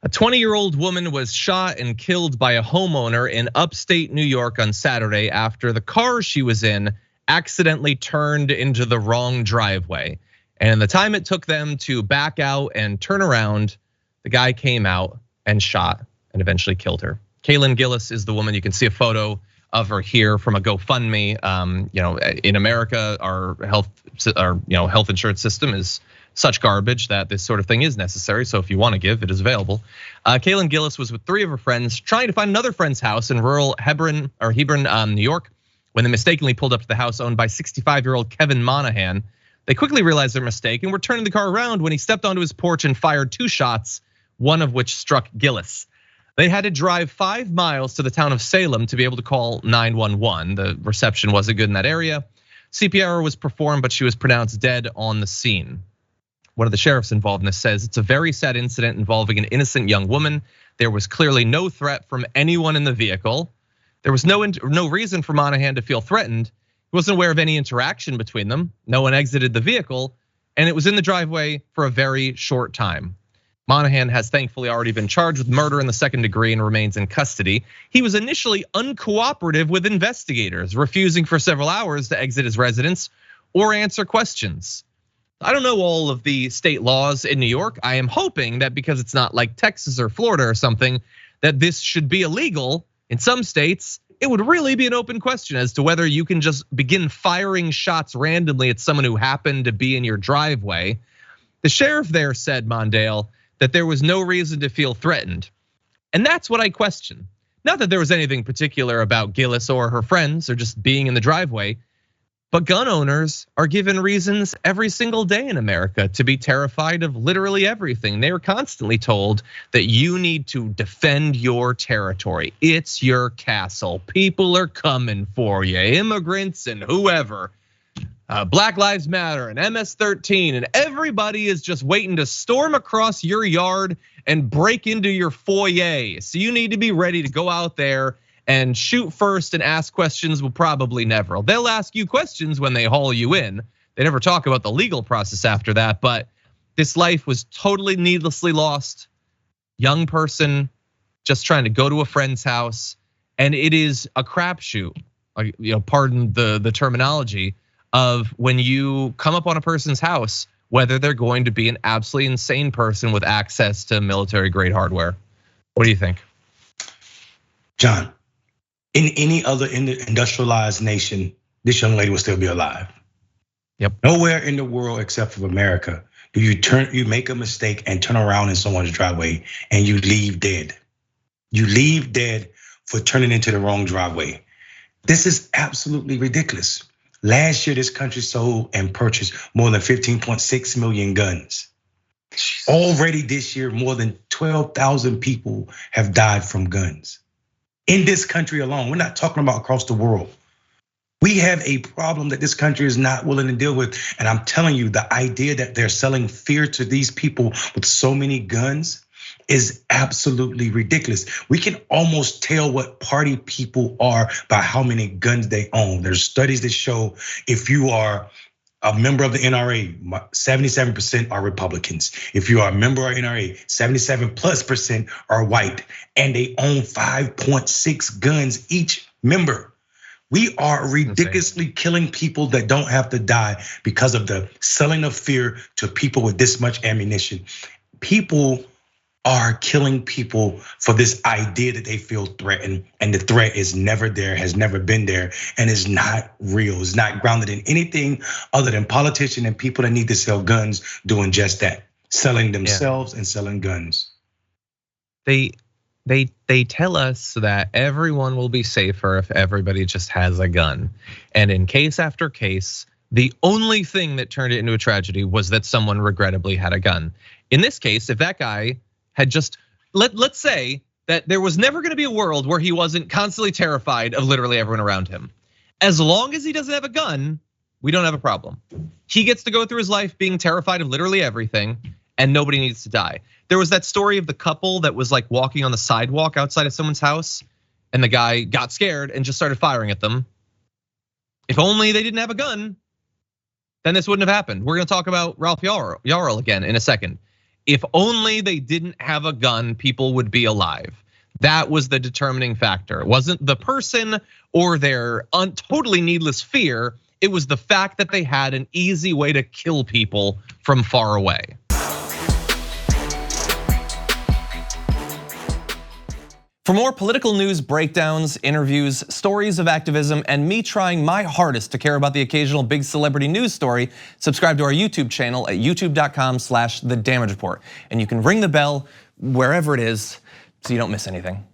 A 20-year-old woman was shot and killed by a homeowner in upstate New York on Saturday after the car she was in accidentally turned into the wrong driveway. And in the time it took them to back out and turn around, the guy came out and shot and eventually killed her. Kaylin Gillis is the woman. You can see a photo of her here from a GoFundMe. In America, our health insurance system is such garbage that this sort of thing is necessary. So if you want to give, it is available. Kaylin Gillis was with 3 of her friends trying to find another friend's house in rural Hebron, New York, when they mistakenly pulled up to the house owned by 65-year-old Kevin Monahan. They quickly realized their mistake and were turning the car around when he stepped onto his porch and fired 2 shots, one of which struck Gillis. They had to drive 5 miles to the town of Salem to be able to call 911. The reception wasn't good in that area. CPR was performed, but she was pronounced dead on the scene. One of the sheriffs involved in this says it's a very sad incident involving an innocent young woman. There was clearly no threat from anyone in the vehicle. There was no reason for Monahan to feel threatened. He wasn't aware of any interaction between them. No one exited the vehicle, and it was in the driveway for a very short time. Monahan has thankfully already been charged with murder in the 2nd degree and remains in custody. He was initially uncooperative with investigators, refusing for several hours to exit his residence or answer questions. I don't know all of the state laws in New York. I am hoping that because it's not like Texas or Florida or something, that this should be illegal. In some states, it would really be an open question as to whether you can just begin firing shots randomly at someone who happened to be in your driveway. The sheriff there said, Mondale, that there was no reason to feel threatened. And that's what I question. Not that there was anything particular about Gillis or her friends or just being in the driveway, but gun owners are given reasons every single day in America to be terrified of literally everything. They are constantly told that you need to defend your territory. It's your castle. People are coming for you, immigrants and whoever. Black Lives Matter and MS-13 and everybody is just waiting to storm across your yard and break into your foyer. So you need to be ready to go out there and shoot first and ask questions. Will probably never. They'll ask you questions when they haul you in. They never talk about the legal process after that, but this life was totally needlessly lost. Young person just trying to go to a friend's house, and it is a crapshoot. Pardon the terminology of when you come up on a person's house, whether they're going to be an absolutely insane person with access to military-grade hardware. What do you think? John, in any other industrialized nation, this young lady would still be alive. Yep. Nowhere in the world except for America do you make a mistake and turn around in someone's driveway and you leave dead. You leave dead for turning into the wrong driveway. This is absolutely ridiculous. Last year, this country sold and purchased more than 15.6 million guns. Already this year, more than 12,000 people have died from guns. In this country alone, we're not talking about across the world. We have a problem that this country is not willing to deal with. And I'm telling you, the idea that they're selling fear to these people with so many guns is absolutely ridiculous. We can almost tell what party people are by how many guns they own. There's studies that show if you are a member of the NRA, 77% are Republicans. If you are a member of NRA, 77+% are white, and they own 5.6 guns each member. We are ridiculously killing people that don't have to die because of the selling of fear to people with this much ammunition. People are killing people for this idea that they feel threatened, and the threat is never there, has never been there, and is not real. It's not grounded in anything other than politicians and people that need to sell guns doing just that, selling themselves and selling guns. They tell us that everyone will be safer if everybody just has a gun. And in case after case, the only thing that turned it into a tragedy was that someone regrettably had a gun. In this case, if that guy had just, let's say that there was never gonna be a world where he wasn't constantly terrified of literally everyone around him. As long as he doesn't have a gun, we don't have a problem. He gets to go through his life being terrified of literally everything, and nobody needs to die. There was that story of the couple that was like walking on the sidewalk outside of someone's house, and the guy got scared and just started firing at them. If only they didn't have a gun, then this wouldn't have happened. We're gonna talk about Ralph Yarl again in a second. If only they didn't have a gun, people would be alive. That was the determining factor. It wasn't the person or their totally needless fear. It was the fact that they had an easy way to kill people from far away. For more political news breakdowns, interviews, stories of activism, and me trying my hardest to care about the occasional big celebrity news story, subscribe to our YouTube channel at youtube.com/thedamagereport. And you can ring the bell wherever it is so you don't miss anything.